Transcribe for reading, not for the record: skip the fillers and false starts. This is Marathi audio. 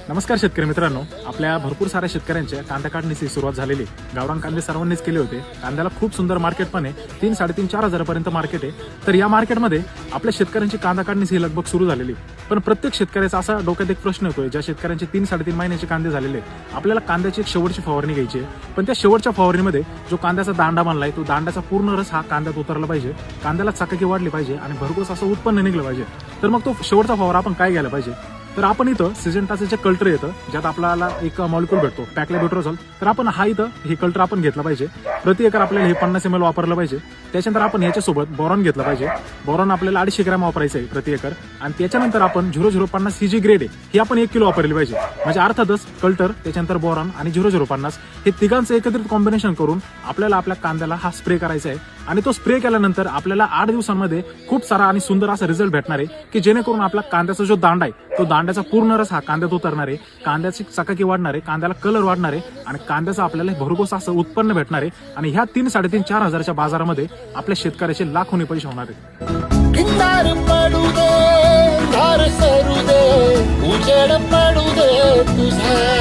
नमस्कार शेतकरी मित्रांनो, आपल्या भरपूर साऱ्या शेतकऱ्यांच्या कांदा काढणीची सुरुवात झालेली. गावरान कांदे सर्वांनीच केले होते. कांद्याला खूप सुंदर मार्केट पण आहे. 3-3.5-4 हजारापर्यंत मार्केट आहे. तर या मार्केटमध्ये आपल्या शेतकऱ्यांची कांदा काढणीची लगबग सुरू झालेली. पण प्रत्येक शेतकऱ्याचा असा डोक्यात एक प्रश्न येतोय, ज्या शेतकऱ्यांचे 3-3.5 महिन्याचे कांदे झालेले, आपल्याला कांद्याची एक शेवटची फवारणी घ्यायची आहे. पण त्या शेवटच्या फवारणीमध्ये जो कांद्याचा दांडा बांधलाय, तो दांड्याचा पूर्ण रस हा कांद्यात उतरला पाहिजे, कांद्याला चकाकी वाढली पाहिजे आणि भरघोस असं उत्पन्न निघलं पाहिजे. तर मग तो शेवटचा फवारा आपण काय घ्यायला पाहिजे? तर आपण इथं सिजंटाचं जे कल्टर येतं, ज्यात आपल्याला एक मॉलिक्यूल भेटतो पॅक्लेबुटरॉझोल, तर आपण हा इथं हे कल्टर आपण घेतलं पाहिजे. प्रति एकर आपल्याला हे 50 ml वापरलं पाहिजे. त्याच्यानंतर आपण याच्यासोबत बोरॉन घेतलं पाहिजे. बोरॉन आपल्याला 250 ग्रॅम वापरायचं आहे प्रति एकर. आणि त्याच्यानंतर आपण 0050 ही जी ग्रेड आहे ही आपण 1 किलो वापरली पाहिजे. म्हणजे अर्थातच कल्टर, त्याच्यानंतर बोरॉन आणि 0050 हे तिघांचं एकत्रित कॉम्बिनेशन करून आपल्याला आपल्या कांद्याला हा स्प्रे करायचा आहे. आणि तो स्प्रे केल्यानंतर आपल्याला 8 दिवसांमध्ये खूप सारा आणि सुंदर असा रिझल्ट भेटणार आहे, की जेणेकरून आपला कांद्याचा जो दांडा आहे, तो दांड्याचा पूर्ण रस हा कांद्यात उतरणार आहे, कांद्याची चकाकी वाढणार आहे, कांद्याला कलर वाढणार आहे आणि कांद्याचं आपल्याला भरघोस असं उत्पन्न भेटणार आहे. आणि ह्या 3-3.5-4 हजाराच्या बाजारामध्ये आपल्या शेतकऱ्याचे लाखोनी पैसे होणार आहेत. किनार पडू दे, धार सरू दे, उजेड पडू दे तुझा.